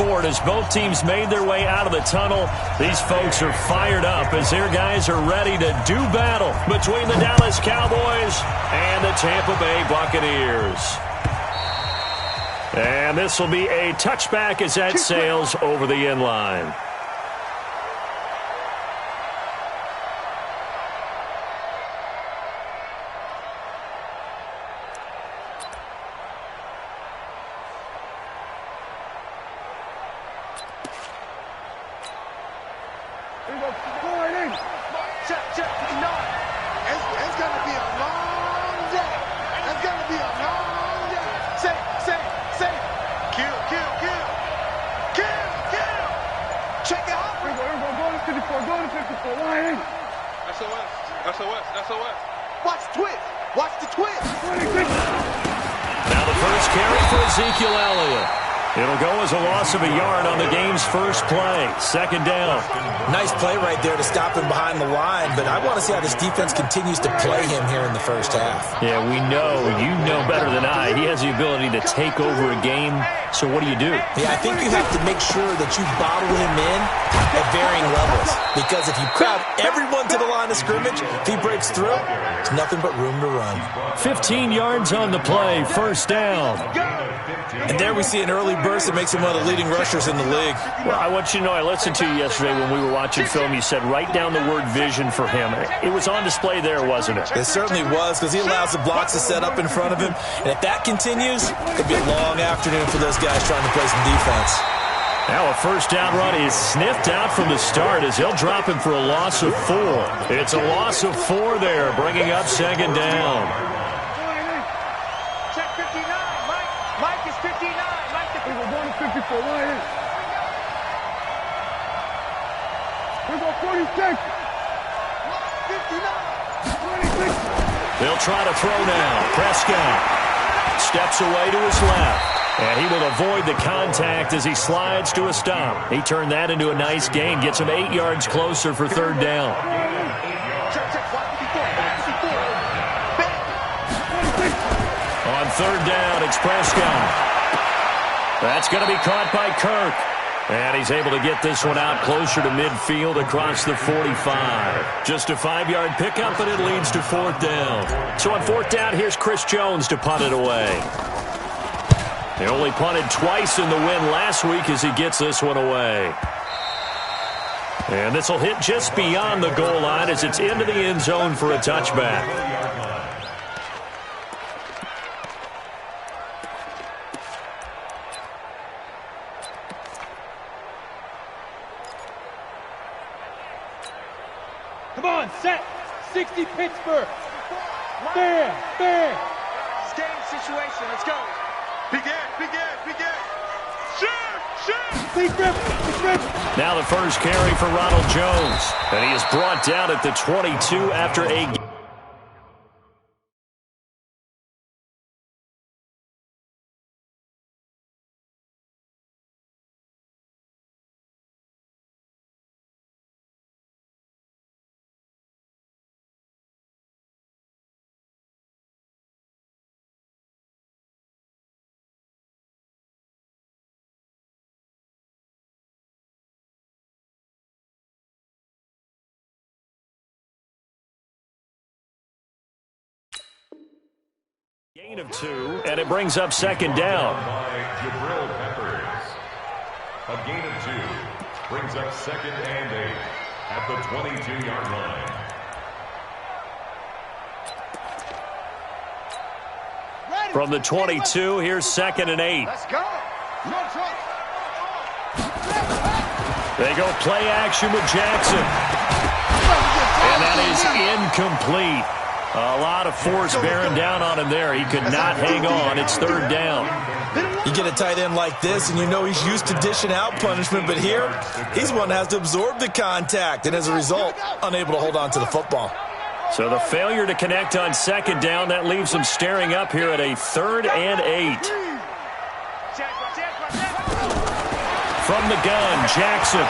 sport as both teams made their way out of the tunnel. These folks are fired up as their guys are ready to do battle between the Dallas Cowboys and the Tampa Bay Buccaneers. And this will be a touchback as that sails over the end line. It'll go as a loss of a yard on the game's first play. Second down. Nice play right there to stop him behind the line, but I want to see how this defense continues to play him here in the first half. Yeah, we know. You know better than I. He has the ability to take over a game. So what do? Yeah, I think you have to make sure that you bottle him in at varying levels. Because if you crowd everyone to the line of scrimmage, if he breaks through, there's nothing but room to run. 15 yards on the play. First down. And there we see an early burst that makes him one of the leading rushers in the league. Well, I want you to know, I listened to you yesterday when we were watching film. You said write down the word vision for him. It was on display there, wasn't it? It certainly was, because he allows the blocks to set up in front of him. And if that continues, it could be a long afternoon for those guys trying to play some defense. Now a first down run is sniffed out from the start as they'll drop him for a loss of 4. It's a loss of 4 there, bringing up second down. Check 59. Mike is 59. Mike is 54. We're going 46. 59. They'll try to throw now. Prescott steps away to his left. And he will avoid the contact as he slides to a stop. He turned that into a nice gain. Gets him 8 yards closer for third down. On third down, it's Prescott. That's going to be caught by Kirk. And he's able to get this one out closer to midfield across the 45. Just a 5-yard pickup, and it leads to fourth down. So on fourth down, here's Chris Jones to punt it away. He only punted twice in the win last week as he gets this one away. And this will hit just beyond the goal line as it's into the end zone for a touchback. Come on, set. 60 Pittsburgh. Fair. It's game situation. Let's go. Begin. Shoot. Now the first carry for Ronald Jones. And he is brought down at the 22 after a... Gain of 2, and it brings up second down. A gain of 2 brings up second and 8 at the 22-yard line. From the 22, here's second and 8. Let's go. They go play action with Jackson. And that is incomplete. A lot of force bearing down on him there. He could not hang on. It's third down. You get a tight end like this, and you know he's used to dishing out punishment, but here, he's the one that has to absorb the contact, and as a result, unable to hold on to the football. So the failure to connect on second down, that leaves him staring up here at a third and 8. From the gun, Jackson.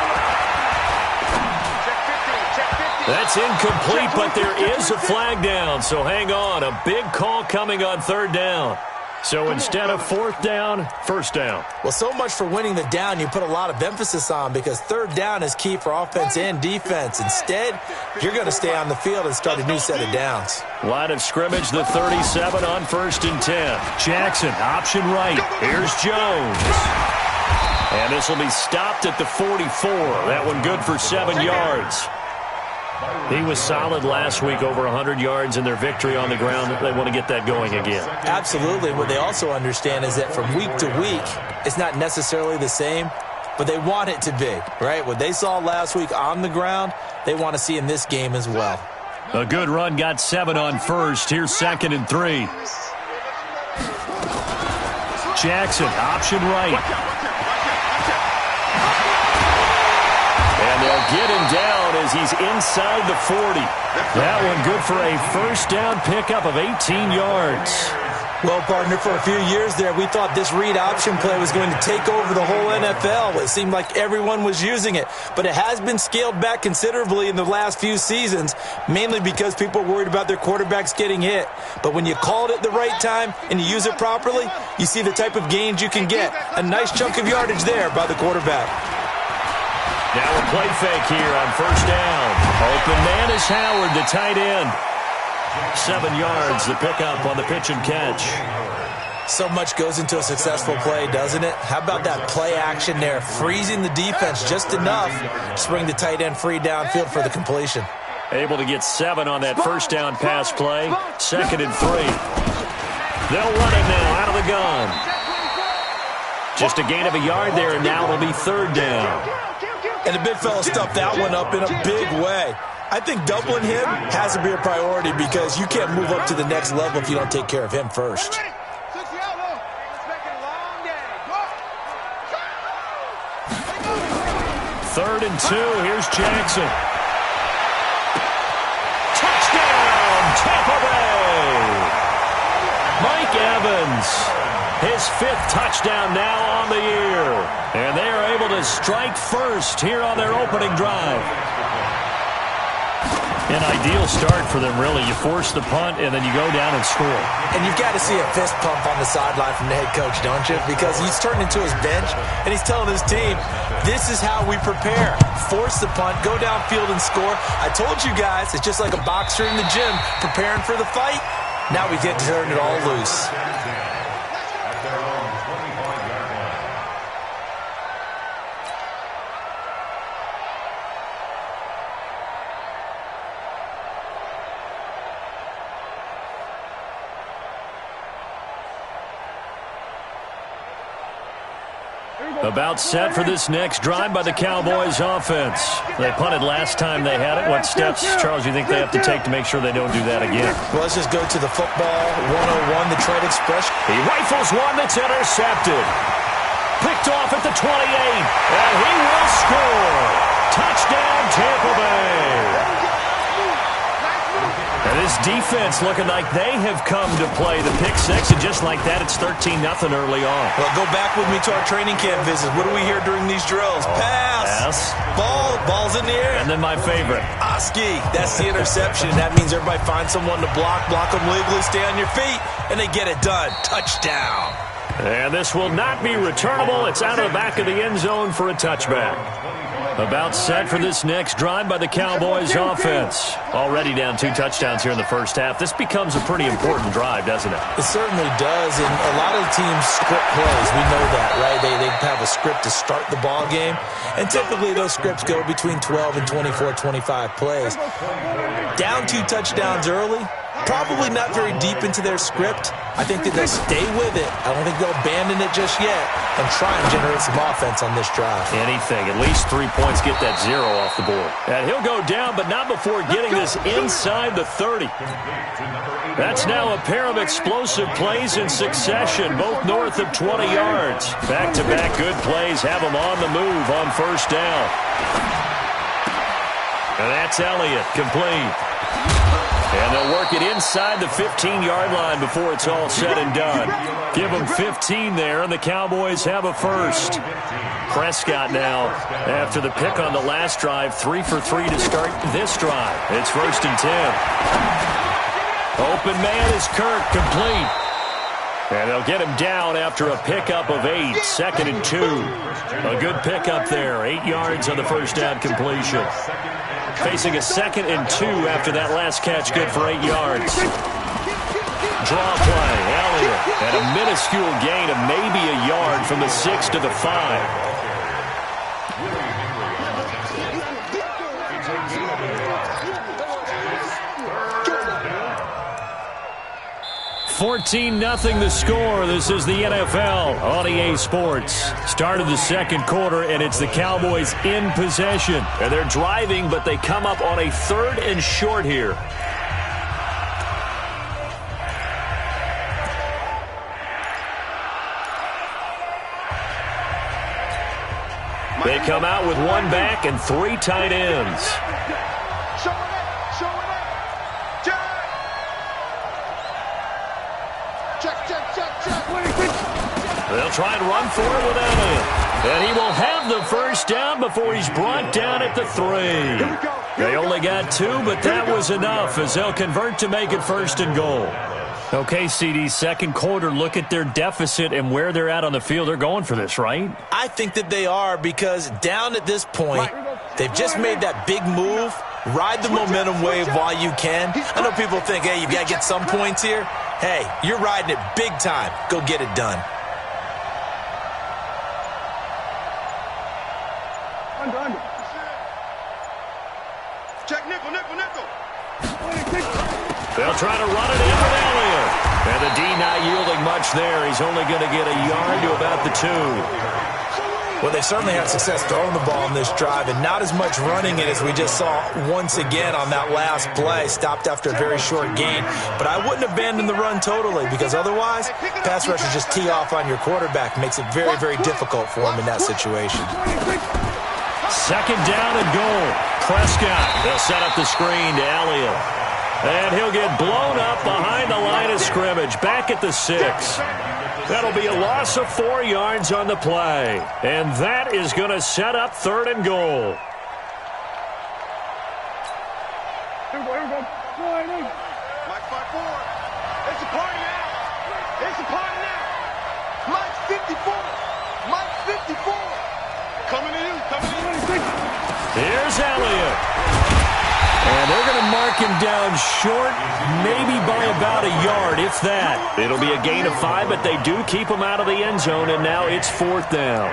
That's incomplete, but there is a flag down, so hang on. A big call coming on third down. So instead of fourth down, first down. Well, so much for winning the down you put a lot of emphasis on, because third down is key for offense and defense. Instead, you're going to stay on the field and start a new set of downs. Line of scrimmage, the 37 on 1st and 10. Jackson, option right. Here's Jones. And this will be stopped at the 44. That one good for 7 yards. He was solid last week, over 100 yards in their victory on the ground. They want to get that going again. Absolutely. What they also understand is that from week to week, it's not necessarily the same, but they want it to be, right? What they saw last week on the ground, they want to see in this game as well. A good run, got 7 on 1st. Here's 2nd and 3. Jackson, option right. And they'll get him down as he's inside the 40. That one good for a first down pickup of 18 yards. Well, partner, for a few years there, we thought this read option play was going to take over the whole NFL. It seemed like everyone was using it. But it has been scaled back considerably in the last few seasons, mainly because people are worried about their quarterbacks getting hit. But when you call it at the right time and you use it properly, you see the type of gains you can get. A nice chunk of yardage there by the quarterback. Now a play fake here on first down. Open man is Howard, the tight end. 7 yards, the pickup on the pitch and catch. So much goes into a successful play, doesn't it? How about that play action there, freezing the defense just enough to bring the tight end free downfield for the completion. Able to get 7 on that first down pass play. 2nd and 3. They'll run it now out of the gun. Just a gain of a yard there, and now it'll be 3rd down. And the big fella stuffed that one up in a big way. I think doubling him has to be a priority, because you can't move up to the next level if you don't take care of him first. 3rd and 2. Here's Jackson. Touchdown, Tampa Bay! Mike Evans, his 5th touchdown now on the year. And they are able to strike first here on their opening drive. An ideal start for them, really. You force the punt, and then you go down and score. And you've got to see a fist pump on the sideline from the head coach, don't you? Because he's turning into his bench, and he's telling his team, this is how we prepare. Force the punt, go downfield and score. I told you guys, it's just like a boxer in the gym preparing for the fight. Now we get to turn it all loose. About set for this next drive by the Cowboys offense. They punted last time they had it. What steps, Charles, you think they have to take to make sure they don't do that again? Well, let's just go to the football 101, the trade expression. He rifles one that's intercepted. Picked off at the 28, and he will score. Touchdown, Tampa Bay. And this defense looking like they have come to play. The pick six, and just like that, it's 13-0 early on. Well, go back with me to our training camp visits. What do we hear during these drills? Pass. Ball's in the air. And then my favorite. Oski, that's the interception. That means everybody finds someone to block them legally, stay on your feet, and they get it done. Touchdown. And this will not be returnable. It's out of the back of the end zone for a touchback. About set for this next drive by the Cowboys offense. Already down 2 touchdowns here in the first half. This becomes a pretty important drive, doesn't it? It certainly does, and a lot of the teams script plays. We know that, right? They have a script to start the ball game, and typically those scripts go between 12 and 24, 25 plays. Down 2 touchdowns early, probably not very deep into their script. I think that they'll stay with it. I don't think they'll abandon it just yet and try and generate some offense on this drive. Anything. At least 3 points, get that 0 off the board. And he'll go down, but not before getting this inside the 30. That's now a pair of explosive plays in succession, both north of 20 yards. Back-to-back good plays have them on the move on first down. And that's Elliott, complete. And they'll work it inside the 15-yard line before it's all said and done. Give them 15 there, and the Cowboys have a first. Prescott now, after the pick on the last drive, 3 for 3 to start this drive. It's 1st and 10. Open man is Kirk, complete. And they'll get him down after a pickup of 8, 2nd and 2. A good pickup there, 8 yards on the first down completion. Facing a 2nd and 2 after that last catch, good for 8 yards. Draw play, Elliott, and a minuscule gain of maybe a yard from the 6 to the 5. 14-0 the score. This is the NFL on EA Sports. Start of the second quarter, and it's the Cowboys in possession. And they're driving, but they come up on a 3rd and short here. They come out with 1 back and 3 tight ends. They'll try and run for it without him. And he will have the first down before he's brought down at the 3. They only got 2, but that was enough as they'll convert to make it 1st and goal. Okay, CD, second quarter, look at their deficit and where they're at on the field. They're going for this, right? I think that they are, because down at this point, they've just made that big move. Ride the momentum wave while you can. I know people think, hey, you've got to get some points here. Hey, you're riding it big time. Go get it done. Under. Check nickel. They'll try to run it in with Elliott. And the D not yielding much there. He's only going to get a yard to about the 2. Well, they certainly had success throwing the ball in this drive, and not as much running it as we just saw once again on that last play. Stopped after a very short gain. But I wouldn't abandon the run totally, because otherwise, pass rushers just tee off on your quarterback. Makes it very, very difficult for him in that situation. 2nd down and goal. Prescott, they'll set up the screen to Elliott. And he'll get blown up behind the line of scrimmage, back at the 6. That'll be a loss of 4 yards on the play. And that is going to set up 3rd and goal. Here we go. Mike 5-4. It's a party now. Mike 54. Coming to you. Here's Elliott. And they're going to mark him down short, maybe by about a yard, if that. It'll be a gain of 5, but they do keep him out of the end zone, and now it's 4th down.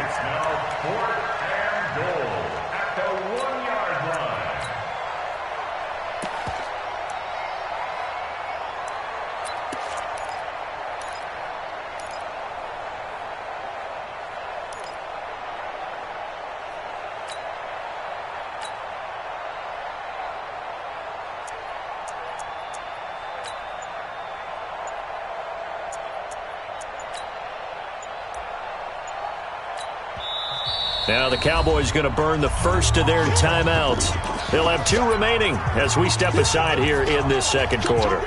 Now the Cowboys going to burn the first of their timeouts. They'll have 2 remaining as we step aside here in this second quarter.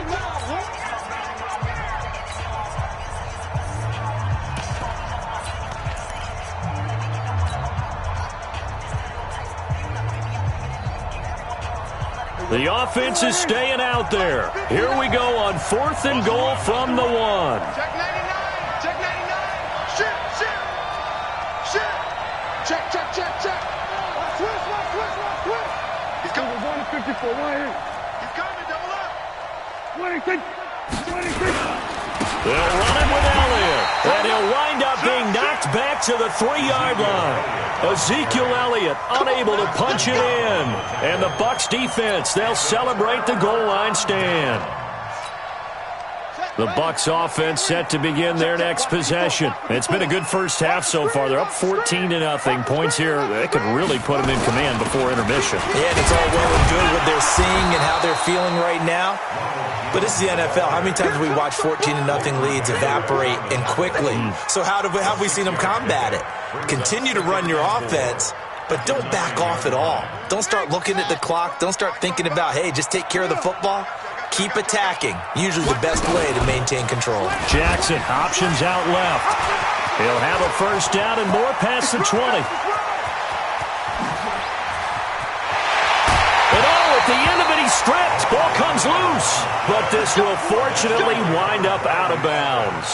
The offense is staying out there. Here we go on 4th and goal from the 1. Check 99. Shit. Check. Switch. He's coming. 54, right here. He's coming, double up. 26. They'll run it with Elliott, and he'll wind up being knocked back to the 3-yard line. Ezekiel Elliott unable to punch it in. And the Bucs defense, they'll celebrate the goal line stand. The Bucs offense set to begin their next possession. It's been a good first half so far. They're up 14-0. Points here, they could really put them in command before intermission. Yeah, and it's all well and good what they're seeing and how they're feeling right now. But this is the NFL. How many times have we watched 14-0 leads evaporate and quickly? So how have we seen them combat it? Continue to run your offense, but don't back off at all. Don't start looking at the clock. Don't start thinking about, hey, just take care of the football. Keep attacking. Usually the best way to maintain control. Jackson, options out left. He'll have a first down and more past the 20. And at the end of it, he's stripped. Ball comes loose. But this will fortunately wind up out of bounds.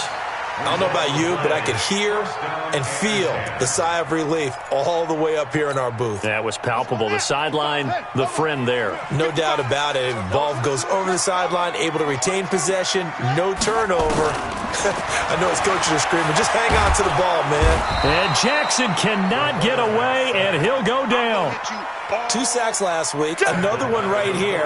I don't know about you, but I could hear and feel the sigh of relief all the way up here in our booth. That was palpable. The sideline, the friend there. No doubt about it. Ball goes over the sideline, able to retain possession, no turnover. I know his coaches are screaming, just hang on to the ball, man. And Jackson cannot get away, and he'll go down. 2 sacks last week, another one right here.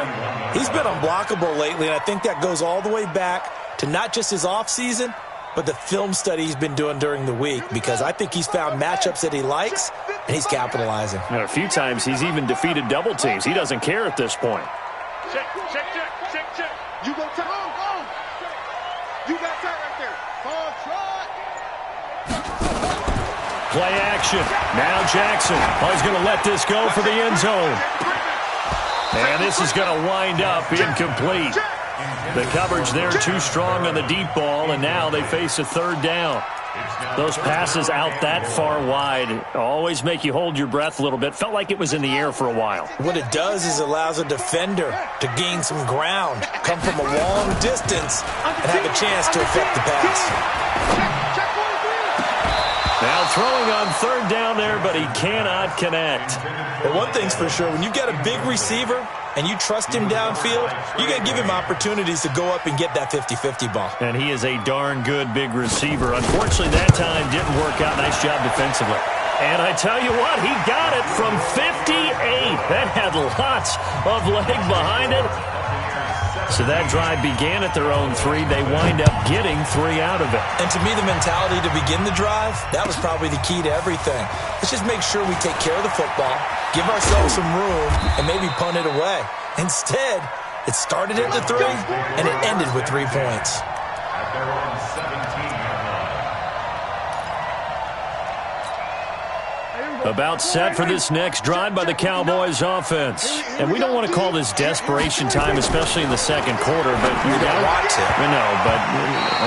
He's been unblockable lately, and I think that goes all the way back to not just his offseason, but the film study he's been doing during the week, because I think he's found matchups that he likes, and he's capitalizing. And a few times he's even defeated double teams. He doesn't care at this point. Check. You go to go. You got that right there. Play action. Now Jackson. Oh, he's going to let this go for the end zone. And this is going to wind up incomplete. The coverage there too strong on the deep ball, and now they face a third down. Those passes out that far wide always make you hold your breath a little bit. Felt like it was in the air for a while. What it does is allows a defender to gain some ground, come from a long distance, and have a chance to affect the pass. Now throwing on third down there, but he cannot connect. Well, one thing's for sure, when you get a big receiver and you trust him downfield, you're going to give him opportunities to go up and get that 50-50 ball. And he is a darn good big receiver. Unfortunately, that time didn't work out. Nice job defensively. And I tell you what, he got it from 58. That had lots of leg behind it. So that drive began at their own 3. They wind up getting 3 out of it. And to me, the mentality to begin the drive, that was probably the key to everything. Let's just make sure we take care of the football, give ourselves some room, and maybe punt it away. Instead, it started at the 3, and it ended with 3 points. At their own 17-yard line. About set for this next drive by the Cowboys offense. And we don't want to call this desperation time, especially in the second quarter, but you're down. No, but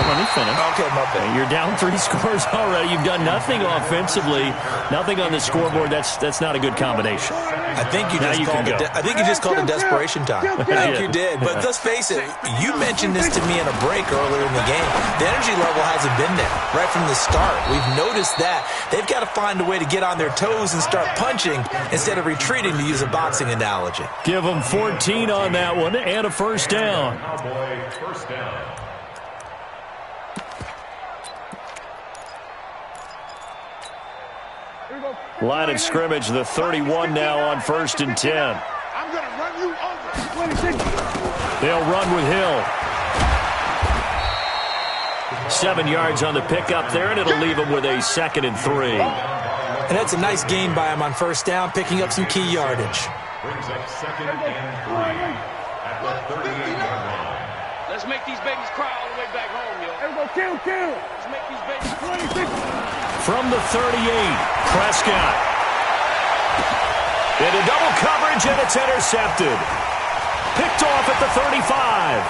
let me finish. Okay, my bad. You're down 3 scores already. You've done nothing offensively, nothing on the scoreboard. That's not a good combination. I think you just called it desperation time. I think you did. But let's face it, you mentioned this to me in a break earlier in the game. The energy level hasn't been there right from the start. We've noticed that. They've got to find a way to get on their toes and start punching instead of retreating, to use a boxing analogy. Give them 14 on that one and a first down. Cowboy first down. Line of scrimmage, the 31 now on 1st and 10. I'm going to run you over. They'll run with Hill. 7 yards on the pickup there, and it'll leave him with a 2nd and 3. And that's a nice gain by him on first down, picking up some key yardage. Brings up 2nd and 3 at the 38-yard line. Let's make these babies cry all the way back home, yo. Everybody kill. Let's make these babies cry. From the 38, Prescott. Into double coverage, and it's intercepted. Picked off at the 35.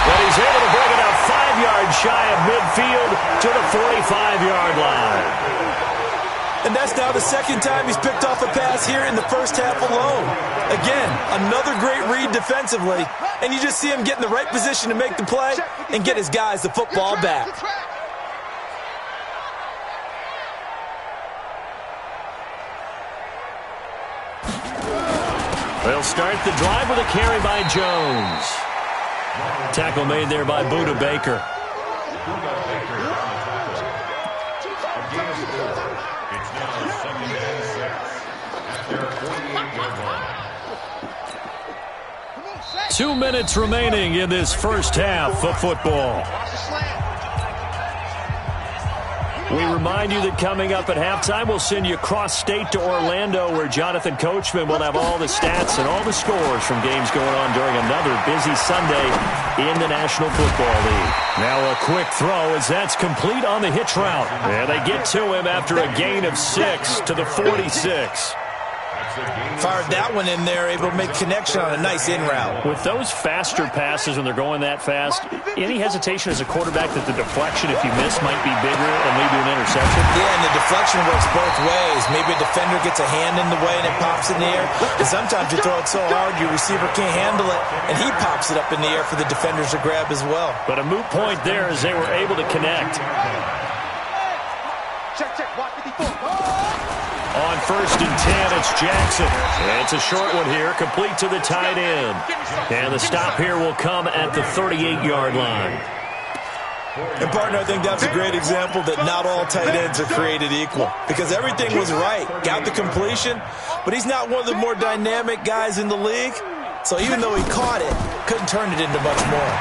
But he's able to bring it up 5 yards shy of midfield to the 45-yard line. And that's now the second time he's picked off a pass here in the first half alone. Again, another great read defensively, and you just see him get in the right position to make the play and get his guys the football back. They'll start the drive with a carry by Jones. Tackle made there by Buda Baker. It's now 2nd and 6 at their 48-yard line. 2 minutes remaining in this first half of football. We remind you that coming up at halftime, we'll send you cross-state to Orlando, where Jonathan Coachman will have all the stats and all the scores from games going on during another busy Sunday in the National Football League. Now a quick throw as that's complete on the hitch route. And they get to him after a gain of 6 to the 46. Fired that one in there, able to make connection on a nice in route. With those faster passes when they're going that fast, any hesitation as a quarterback that the deflection, if you miss, might be bigger and lead to an interception? Yeah, and the deflection works both ways. Maybe a defender gets a hand in the way and it pops in the air. And sometimes you throw it so hard your receiver can't handle it, and he pops it up in the air for the defenders to grab as well. But a moot point there as they were able to connect. Check, watch 54. On 1st and 10, it's Jackson. It's a short one here, complete to the tight end. And the stop here will come at the 38-yard line. And, partner, I think that's a great example that not all tight ends are created equal, because everything was right. Got the completion, but he's not one of the more dynamic guys in the league. So even though he caught it, couldn't turn it into much more.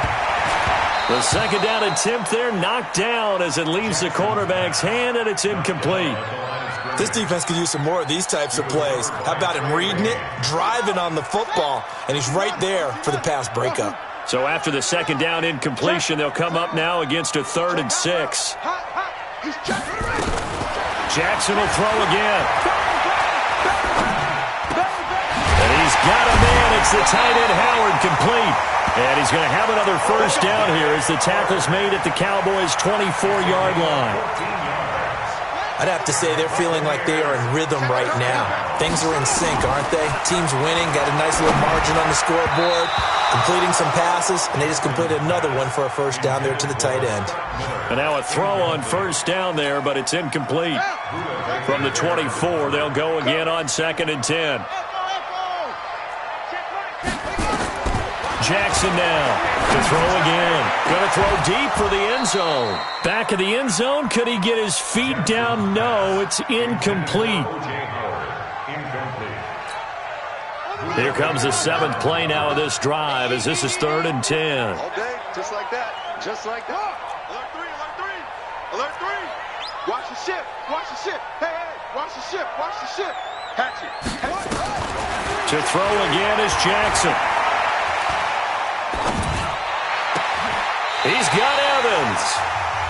The second down attempt there knocked down as it leaves the quarterback's hand, and it's incomplete. This defense could use some more of these types of plays. How about him reading it, driving on the football, and he's right there for the pass breakup. So after the second down incompletion, they'll come up now against a 3rd and 6. Jackson will throw again. And he's got a man. It's the tight end Howard, complete. And he's going to have another first down here as the tackle's made at the Cowboys' 24-yard line. I'd have to say they're feeling like they are in rhythm right now. Things are in sync, aren't they? Team's winning, got a nice little margin on the scoreboard, completing some passes, and they just completed another one for a first down there to the tight end. And now a throw on first down there, but it's incomplete. From the 24, they'll go again on 2nd and 10. Jackson now to throw again. Going to throw deep for the end zone. Back of the end zone. Could he get his feet down? No, it's incomplete. Here comes the 7th play now of this drive as this is 3rd and 10. All day, just like that. Just like that. Alert 3, alert 3. Alert 3. Watch the ship. Watch the ship. Hey, watch the ship. Watch the ship. Catch it. To throw again is Jackson. He's got Evans.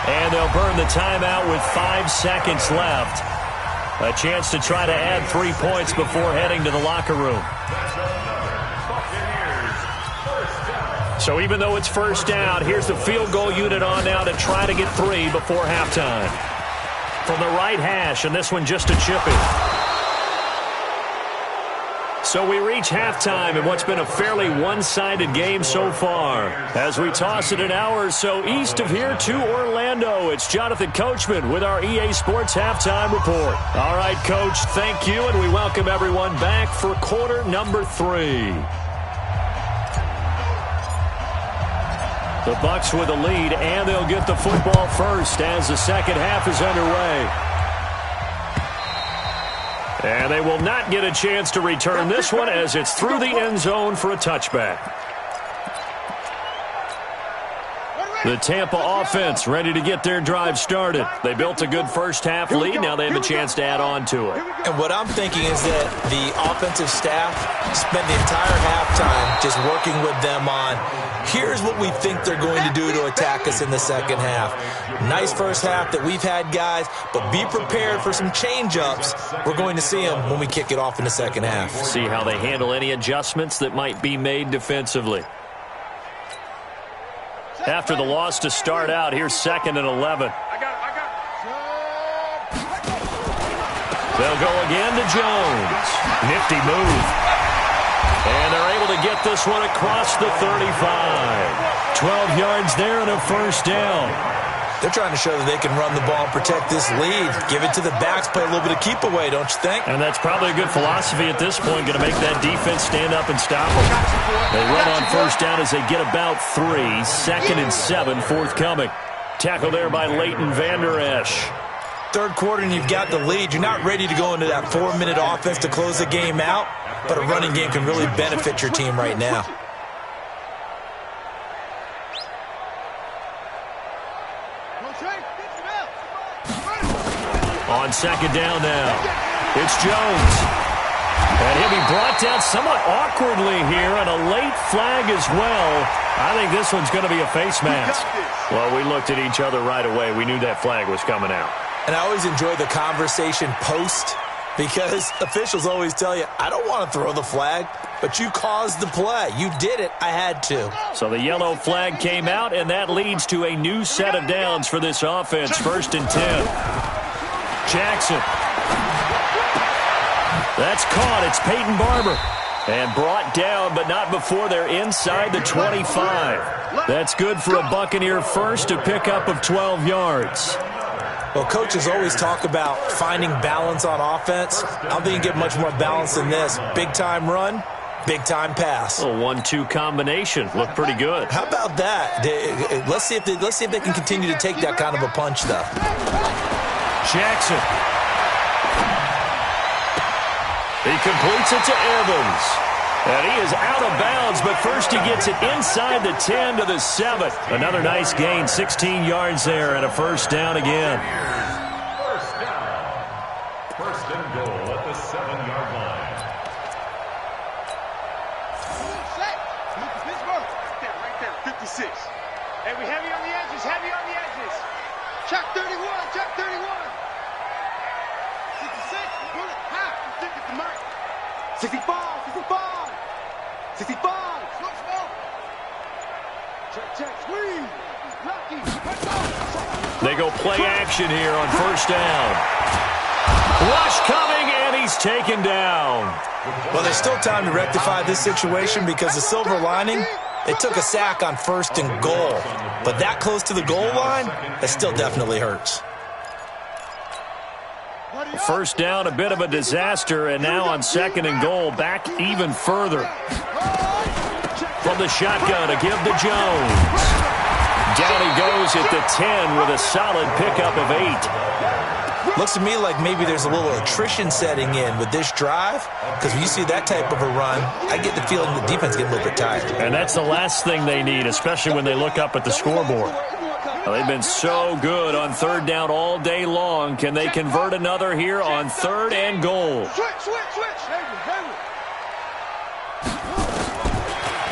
And they'll burn the timeout with 5 seconds left. A chance to try to add 3 points before heading to the locker room. So even though it's first down, here's the field goal unit on now to try to get 3 before halftime. From the right hash, and this one just a chip in. So we reach halftime in what's been a fairly one-sided game so far. As we toss it an hour or so east of here to Orlando, it's Jonathan Coachman with our EA Sports Halftime Report. All right, Coach, thank you, and we welcome everyone back for quarter number 3. The Bucs with a lead, and they'll get the football first as the second half is underway. And they will not get a chance to return this one as it's through the end zone for a touchback. The Tampa offense ready to get their drive started. They built a good first half lead. Now they have a chance to add on to it. And what I'm thinking is that the offensive staff spent the entire halftime just working with them on, here's what we think they're going to do to attack us in the second half. Nice first half that we've had, guys, but be prepared for some change-ups. We're going to see them when we kick it off in the second half. See how they handle any adjustments that might be made defensively. After the loss to start out, here's 2nd and 11. They'll go again to Jones. Nifty move. And they're able to get this one across the 35. 12 yards there and a first down. They're trying to show that they can run the ball and protect this lead. Give it to the backs, play a little bit of keep away, don't you think? And that's probably a good philosophy at this point, going to make that defense stand up and stop them. They run on first down as they get about 3. 2nd and 7 forthcoming. Tackle there by Leighton Vander Esch. Third quarter and you've got the lead. You're not ready to go into that 4-minute offense to close the game out, but a running game can really benefit your team right now. On second down now, it's Jones. And he'll be brought down somewhat awkwardly here, and a late flag as well. I think this one's going to be a face mask. Well, we looked at each other right away. We knew that flag was coming out. And I always enjoy the conversation post Because officials always tell you, I don't want to throw the flag, but you caused the play. You did it. I had to. So the yellow flag came out, and that leads to a new set of downs for this offense. 1st and 10. Jackson. That's caught. It's Peyton Barber. And brought down, but not before they're inside the 25. That's good for a Buccaneer first, a pickup of 12 yards. Well, coaches always talk about finding balance on offense. I don't think you get much more balance than this. Big-time run, big-time pass. A 1-2 combination. Looked pretty good. How about that? Let's see if they can continue to take that kind of a punch, though. Jackson. He completes it to Evans. And he is out of bounds, but first he gets it inside the 10 to the 7. Another nice gain, 16 yards there, and a 1st down again. 1st down. 1st and goal at the 7-yard line. Right there, 56. Hey, we heavy on the edges, heavy on the edges. Check 31, check 31. 66, pull it, half, you think it's the mark. 65, 65. 65. Slow. Check, squeeze. Lucky. Let's go. They go play action here on 1st down. Rush coming, and he's taken down. Well, there's still time to rectify this situation because the silver lining, they took a sack on 1st and goal. But that close to the goal line, that still definitely hurts. 1st down, a bit of a disaster, and now on 2nd and goal, back even further. From the shotgun, a give to Jones. Down he goes at the 10 with a solid pickup of 8. Looks to me like maybe there's a little attrition setting in with this drive, because when you see that type of a run, I get the feeling the defense is getting a little bit tired. And that's the last thing they need, especially when they look up at the scoreboard. Well, they've been so good on 3rd down all day long. Can they convert another here on 3rd and goal?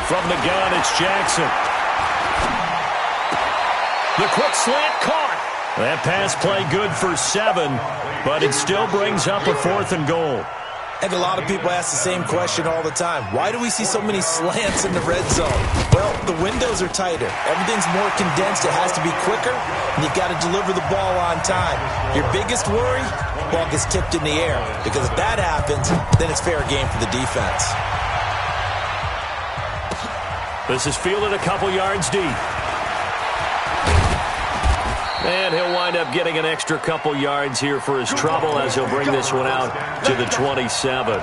From the gun, it's Jackson. The quick slant caught. That pass play good for 7, but it still brings up a 4th and goal. I think a lot of people ask the same question all the time. Why do we see so many slants in the red zone? Well, the windows are tighter. Everything's more condensed. It has to be quicker, and you've got to deliver the ball on time. Your biggest worry, ball gets tipped in the air, because if that happens, then it's fair game for the defense. This is fielded a couple yards deep. And he'll wind up getting an extra couple yards here for his trouble as he'll bring this one out to the 27.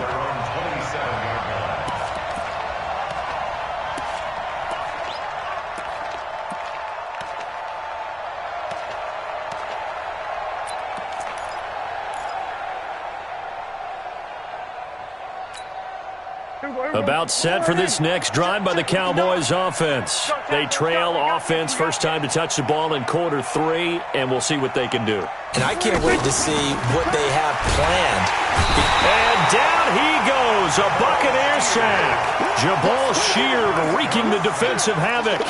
About set for this next drive by the Cowboys offense. They trail offense, first time to touch the ball in quarter 3, and we'll see what they can do. And I can't wait to see what they have planned. And down he goes, a Buccaneer sack. Jabal Sheard wreaking the defensive havoc.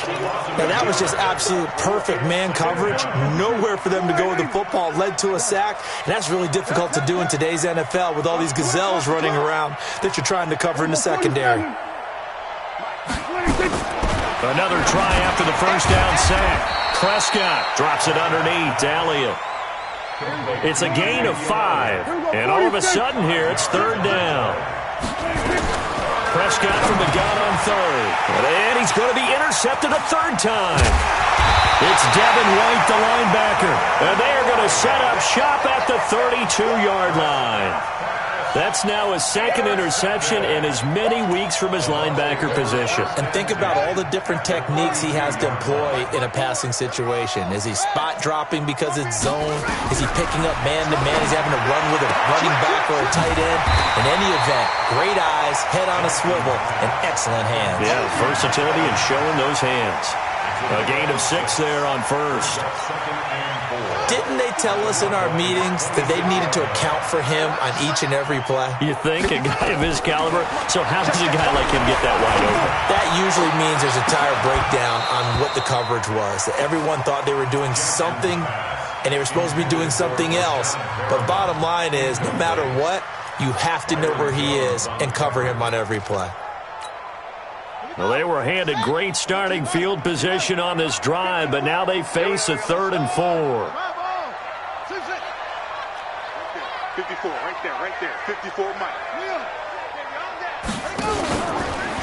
Now that was just absolute perfect man coverage. Nowhere for them to go with the football. Led to a sack. And that's really difficult to do in today's NFL with all these gazelles running around that you're trying to cover in the secondary. Another try after the first down sack. Prescott drops it underneath to Elliott. It's a gain of 5. And all of a sudden here, it's 3rd down. Prescott from the gun on 3rd. And he's going to be intercepted a 3rd time. It's Devin White, the linebacker. And they are going to set up shop at the 32-yard line. That's now his 2nd interception in as many weeks from his linebacker position. And think about all the different techniques he has to employ in a passing situation. Is he spot dropping because it's zone? Is he picking up man-to-man? He's having to run with a running back or a tight end. In any event, great eyes, head on a swivel, and excellent hands. Yeah, versatility and showing those hands. A gain of 6 there on 1st. Didn't they tell us in our meetings that they needed to account for him on each and every play? You think? A guy of his caliber? So how does a guy like him get that wide open? That usually means there's a tire breakdown on what the coverage was. That everyone thought they were doing something, and they were supposed to be doing something else. But bottom line is, no matter what, you have to know where he is and cover him on every play. Well, they were handed great starting field position on this drive, but now they face a 3rd and 4. 54, right there. 54, Mike.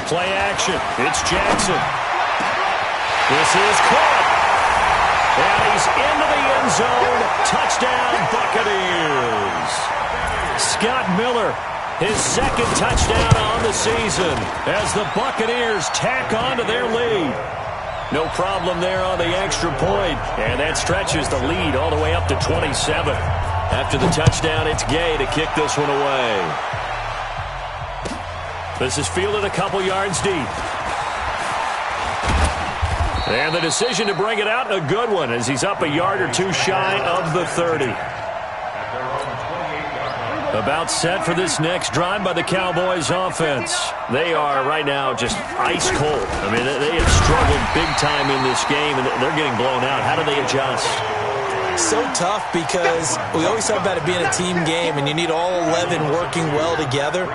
Play action. It's Jackson. This is caught. And he's into the end zone. Touchdown, Buccaneers. Scott Miller, his 2nd touchdown on the season as the Buccaneers tack on to their lead. No problem there on the extra point, and that stretches the lead all the way up to 27. After the touchdown, it's Gay to kick this one away. This is fielded a couple yards deep. And the decision to bring it out, a good one, as he's up a yard or two shy of the 30. About set for this next drive by the Cowboys offense. They are right now just ice cold. I mean, they have struggled big time in this game, and they're getting blown out. How do they adjust? So tough because we always talk about it being a team game, and you need all 11 working well together.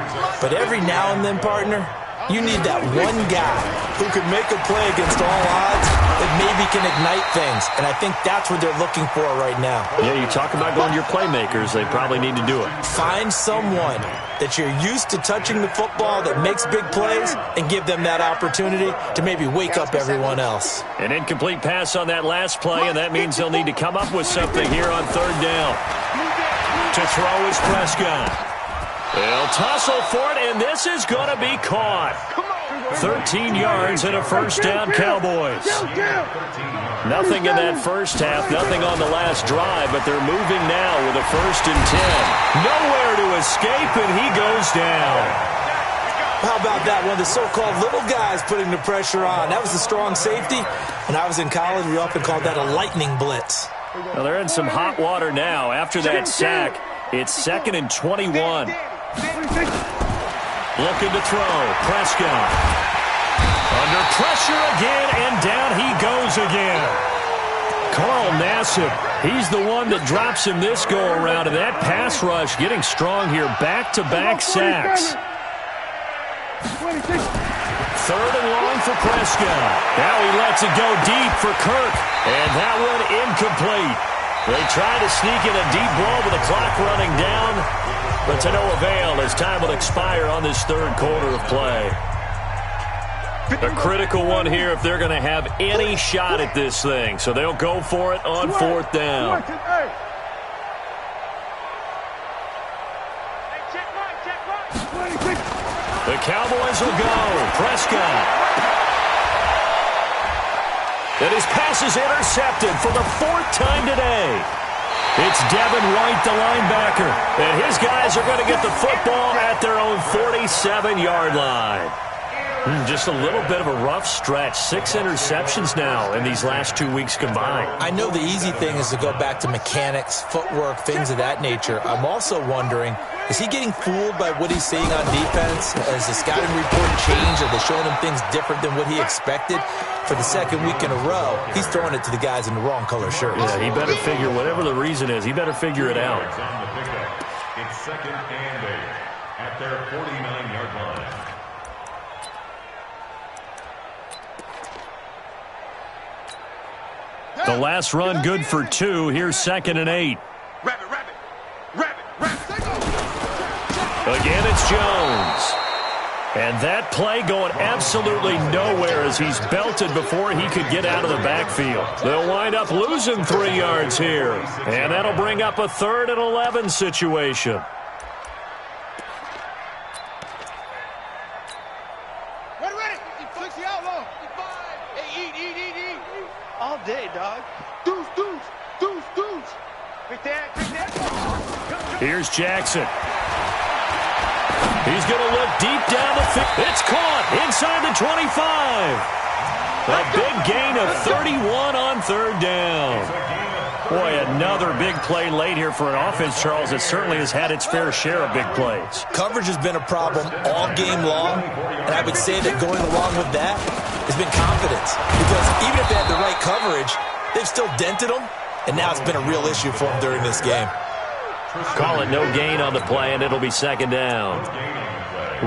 But every now and then, partner, you need that one guy who can make a play against all odds that maybe can ignite things. And I think that's what they're looking for right now. Yeah, you talk about going to your playmakers. They probably need to do it. Find someone that you're used to touching the football that makes big plays and give them that opportunity to maybe wake up everyone else. An incomplete pass on that last play, and that means they'll need to come up with something here on 3rd down. To throw is Prescott. They'll tussle for it, and this is going to be caught. 13 yards and a 1st down, Cowboys. Nothing in that first half, nothing on the last drive, but they're moving now with a 1st and 10. Nowhere to escape, and he goes down. How about that? One of the so-called little guys putting the pressure on. That was a strong safety. When I was in college, we often called that a lightning blitz. Well, they're in some hot water now. After that sack, it's 2nd and 21. Looking to throw. Prescott. Under pressure again, and down he goes again. Carl Nassib, he's the one that drops him this go-around, and that pass rush getting strong here. Back-to-back sacks. 3rd and long for Prescott. Now he lets it go deep for Kirk, and that one incomplete. They try to sneak in a deep ball with the clock running down, but to no avail as time will expire on this 3rd quarter of play. A critical one here if they're going to have any shot at this thing, so they'll go for it on 4th down. The Cowboys will go. Prescott. And his pass is intercepted for the 4th time today. It's Devin White, the linebacker. And his guys are going to get the football at their own 47-yard line. Just a little bit of a rough stretch. 6 interceptions now in these last 2 weeks combined. I know the easy thing is to go back to mechanics, footwork, things of that nature. I'm also wondering, is he getting fooled by what he's seeing on defense? Has the scouting report changed? Are they showing him things different than what he expected? For the 2nd week in a row, he's throwing it to the guys in the wrong color shirts. Yeah, he better figure, whatever the reason is, he better figure it out. It's 2nd and 8 at their 49-yard line. The last run good for 2. Here's 2nd and 8. Again, it's Jones. And that play going absolutely nowhere as he's belted before he could get out of the backfield. They'll wind up losing 3 yards here. And that'll bring up a 3rd and 11 situation. All day, dog. Deuce. Right there. Here's Jackson. He's going to look deep down the field. It's caught inside the 25. A big gain of 31 on 3rd down. Boy, another big play late here for an offense, Charles, that certainly has had its fair share of big plays. Coverage has been a problem all game long, and I would say that going along with that has been confidence. Because even if they had the right coverage, they've still dented them, and now it's been a real issue for them during this game. Call it no gain on the play, and it'll be second down.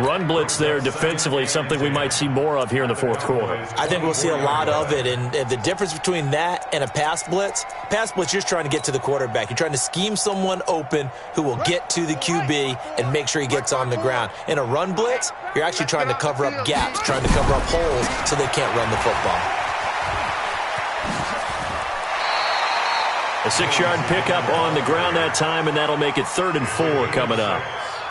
Run blitz there defensively, something we might see more of here in the fourth quarter. I think we'll see a lot of it, and the difference between that and a pass blitz, you're just trying to get to the quarterback. You're trying to scheme someone open who will get to the QB and make sure he gets on the ground. In a run blitz, you're actually trying to cover up gaps, trying to cover up holes so they can't run the football. A 6-yard pickup on the ground that time, and that'll make it 3rd and 4 coming up.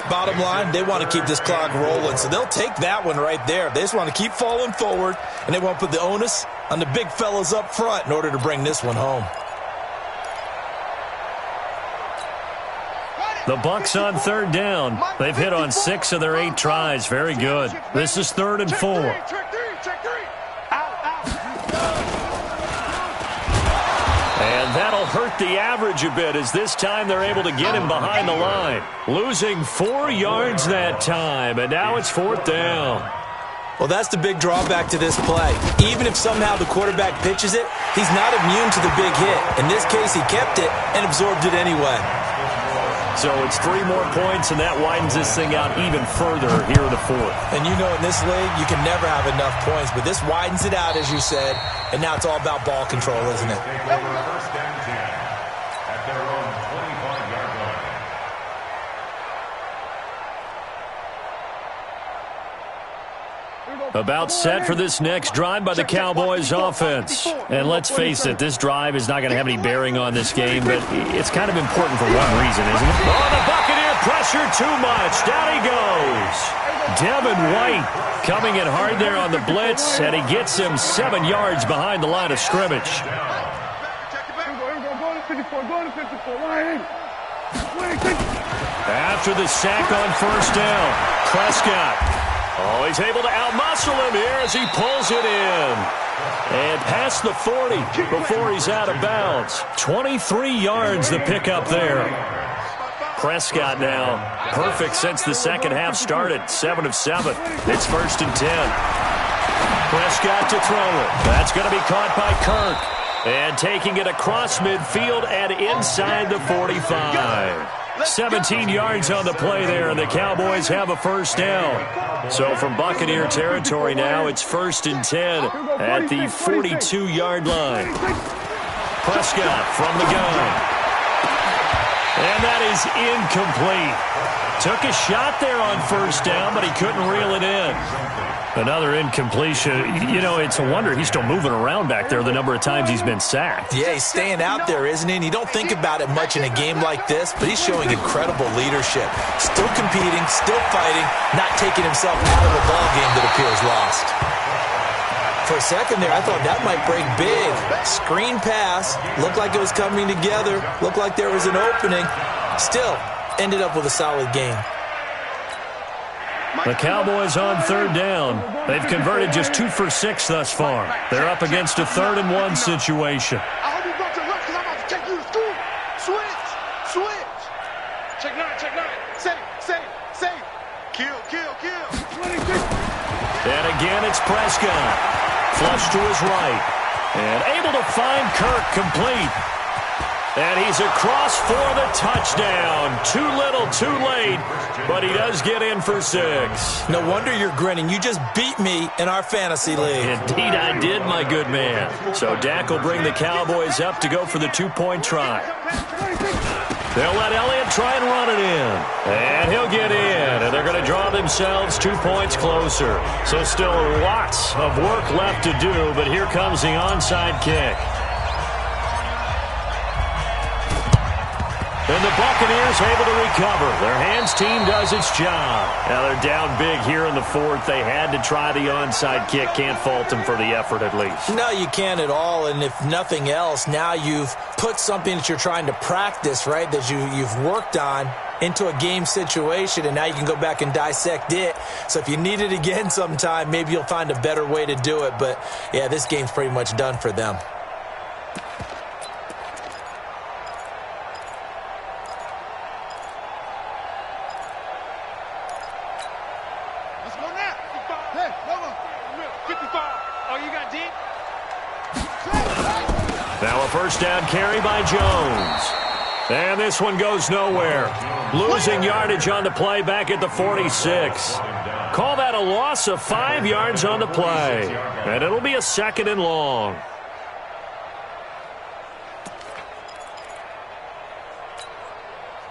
Bottom line, they want to keep this clock rolling, so they'll take that one right there. They just want to keep falling forward, and they want to put the onus on the big fellas up front in order to bring this one home. The Bucs on 3rd down. They've hit on 6 of their 8 tries. Very good. This is 3rd and 4. And that'll hurt the average a bit, as this time they're able to get him behind the line. Losing 4 yards that time, and now it's 4th down. Well, that's the big drawback to this play. Even if somehow the quarterback pitches it, he's not immune to the big hit. In this case, he kept it and absorbed it anyway. So it's 3 more points, and that widens this thing out even further here in the 4th. And you know in this league, you can never have enough points, but this widens it out, as you said, and now it's all about ball control, isn't it? First down 10 at their own 25-yard line. About set for this next drive by the Cowboys offense. And let's face it, this drive is not going to have any bearing on this game, but it's kind of important for one reason, isn't it? Oh, the Buccaneer pressure too much. Down he goes. Devin White coming in hard there on the blitz, and he gets him 7 yards behind the line of scrimmage. After the sack on 1st down, Prescott. Oh, he's able to outmuscle him here as he pulls it in. And past the 40 before he's out of bounds. 23 yards the pickup there. Prescott now perfect since the second half started. 7 of 7. It's 1st and 10. Prescott to throw it. That's going to be caught by Kirk. And taking it across midfield and inside the 45. 17 yards on the play there, and the Cowboys have a 1st down. So from Buccaneer territory now, it's 1st and 10 at the 42-yard line. Prescott from the gun. And that is incomplete. Took a shot there on 1st down, but he couldn't reel it in. Another incompletion. You know, it's a wonder he's still moving around back there the number of times he's been sacked. Yeah, he's staying out there, isn't he? And you don't think about it much in a game like this, but he's showing incredible leadership. Still competing, still fighting, not taking himself out of a ball game that appears lost. For a second there, I thought that might break big. Screen pass, looked like it was coming together, looked like there was an opening. Still, ended up with a solid game. The Cowboys on 3rd down. They've converted just 2 for 6 thus far. They're up against a 3rd and 1 situation. I hope you brought your lunch because I'm about to take you to school. Switch. Check 9. Save. Kill. And again, it's Prescott. Flush to his right. And able to find Kirk complete. And he's across for the touchdown. Too little, too late, but he does get in for 6. No wonder you're grinning. You just beat me in our fantasy league. Indeed I did, my good man. So Dak will bring the Cowboys up to go for the 2-point try. They'll let Elliott try and run it in. And he'll get in, and they're going to draw themselves 2 points closer. So still lots of work left to do, but here comes the onside kick. And the Buccaneers able to recover. Their hands team does its job. Now they're down big here in the 4th. They had to try the onside kick. Can't fault them for the effort at least. No, you can't at all. And if nothing else, now you've put something that you're trying to practice, right, that you've worked on into a game situation, and now you can go back and dissect it. So if you need it again sometime, maybe you'll find a better way to do it. But, yeah, this game's pretty much done for them. Now a 1st down carry by Jones. And this one goes nowhere. Losing yardage on the play back at the 46. Call that a loss of 5 yards on the play. And it'll be a 2nd and long.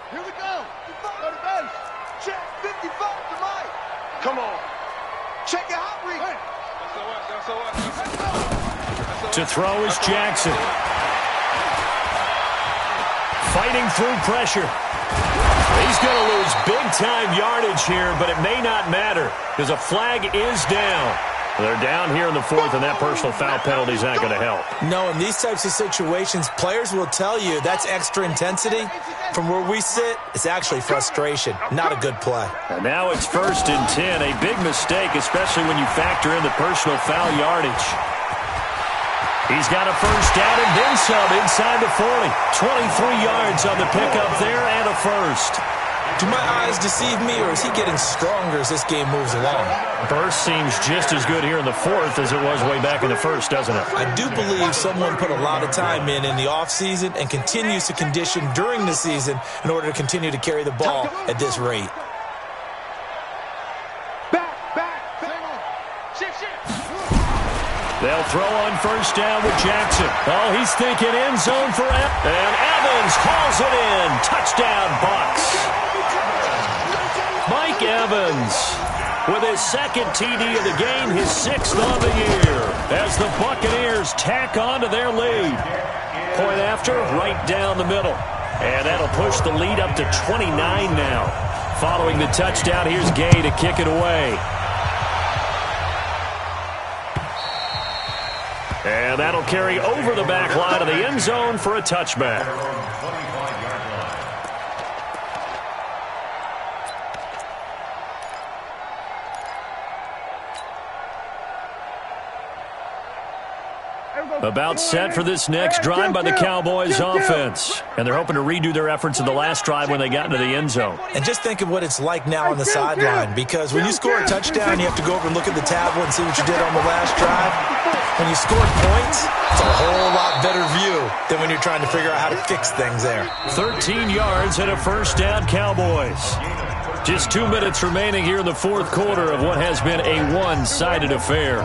Here we go. Go to base. Check 55 to Mike. Come on. Check your hot read. To throw is Jackson. Fighting through pressure. He's going to lose big-time yardage here, but it may not matter because a flag is down. They're down here in the 4th, and that personal foul penalty is not going to help. No, in these types of situations, players will tell you that's extra intensity. From where we sit, it's actually frustration, not a good play. And now it's 1st and 10, a big mistake, especially when you factor in the personal foul yardage. He's got a 1st down and then some inside the 40. 23 yards on the pickup there and a 1st. Do my eyes deceive me, or is he getting stronger as this game moves along? Burst seems just as good here in the 4th as it was way back in the 1st, doesn't it? I do believe someone put a lot of time in the offseason and continues to condition during the season in order to continue to carry the ball at this rate. They'll throw on 1st down with Jackson. Oh, he's thinking end zone for Evans. And Evans hauls it in. Touchdown, Bucs. Mike Evans with his 2nd TD of the game, his 6th on the year, as the Buccaneers tack on to their lead. Point after, right down the middle. And that'll push the lead up to 29 now. Following the touchdown, here's Gay to kick it away. And that'll carry over the back line of the end zone for a touchback. About set for this next drive by the Cowboys offense. And they're hoping to redo their efforts in the last drive when they got into the end zone. And just think of what it's like now on the sideline, because when you score a touchdown, you have to go over and look at the tablet and see what you did on the last drive. When you scored points, it's a whole lot better view than when you're trying to figure out how to fix things there. 13 yards and a 1st down, Cowboys. Just 2 minutes remaining here in the 4th quarter of what has been a one-sided affair.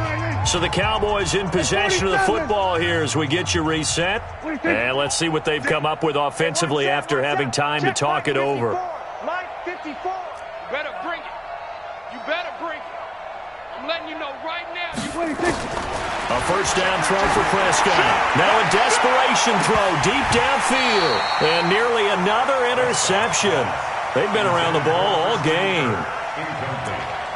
So the Cowboys in possession of the football here as we get you reset. And let's see what they've come up with offensively after having time to talk it over. Mike 54. You better bring it. You better bring it. I'm letting you know right now. A 1st down throw for Prescott. Now a desperation throw deep downfield. And nearly another interception. They've been around the ball all game.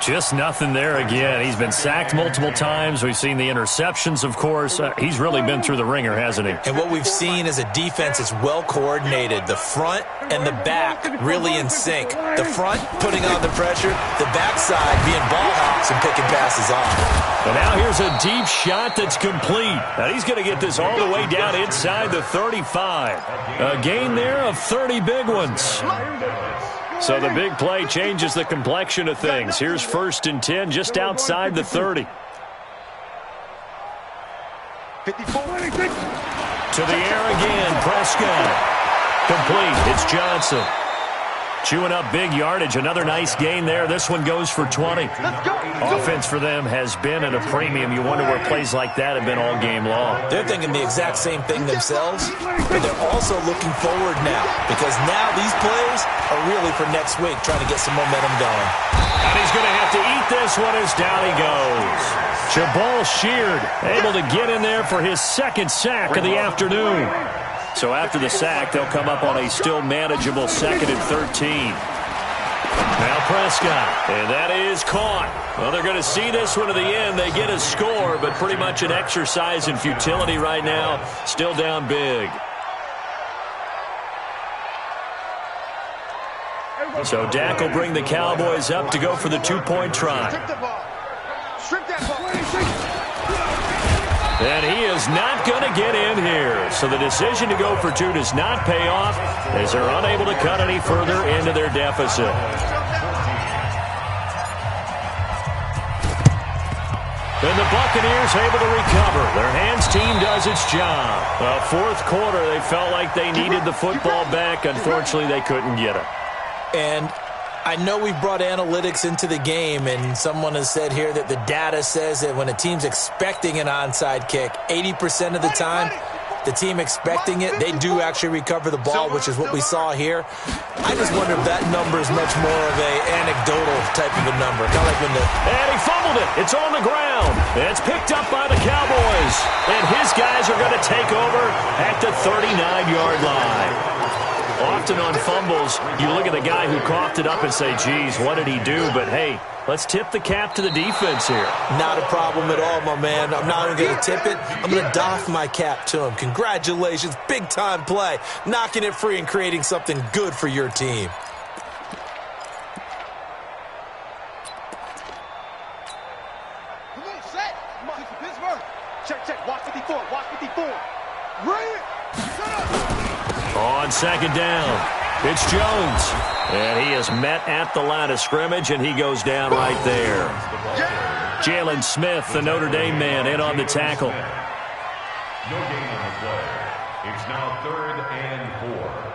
Just nothing there again. He's been sacked multiple times. We've seen the interceptions, of course. He's really been through the ringer, hasn't he? And what we've seen is a defense that's well coordinated. The front and the back really in sync. The front putting on the pressure, the backside being ball hawks and picking passes off. And now here's a deep shot that's complete. Now he's going to get this all the way down inside the 35. A gain there of 30 big ones. So the big play changes the complexion of things. Here's 1st and 10 just outside the 30. 54. To the air again, Prescott. Complete, it's Johnson. Chewing up big yardage, another nice gain there. This one goes for 20. Offense for them has been at a premium. You wonder where plays like that have been all game long. They're thinking the exact same thing themselves, but they're also looking forward now, because now these plays are really for next week, trying to get some momentum going. And he's going to have to eat this one as down he goes. Jabal Sheard able to get in there for his 2nd sack of the afternoon. So after the sack, they'll come up on a still manageable 2nd and 13. Now Prescott, and that is caught. Well, they're going to see this one to the end. They get a score, but pretty much an exercise in futility right now. Still down big. So Dak will bring the Cowboys up to go for the 2-point try. And he is not going to get in here. So the decision to go for 2 does not pay off as they're unable to cut any further into their deficit. And the Buccaneers able to recover. Their hands team does its job. Fourth quarter, they felt like they needed the football back. Unfortunately, they couldn't get it. And I know we brought analytics into the game, and someone has said here that the data says that when a team's expecting an onside kick, 80% of the time, the team expecting it, they do actually recover the ball, which is what we saw here. I just wonder if that number is much more of a anecdotal type of a number. Kind of like when And he fumbled it. It's on the ground. It's picked up by the Cowboys. And his guys are going to take over at the 39-yard line. Often on fumbles, you look at the guy who coughed it up and say, geez, what did he do? But, hey, let's tip the cap to the defense here. Not a problem at all, my man. I'm not even going to tip it. I'm going to doff my cap to him. Congratulations. Big-time play. Knocking it free and creating something good for your team. Come on, set. Come on, Pittsburgh. Check. Watch 54. Watch 54. Right. Shut up. On second down, it's Jones. And he is met at the line of scrimmage, and he goes down right there. Jalen Smith, the Notre Dame man, in on the tackle. No gain on the play. It's now 3rd and 4.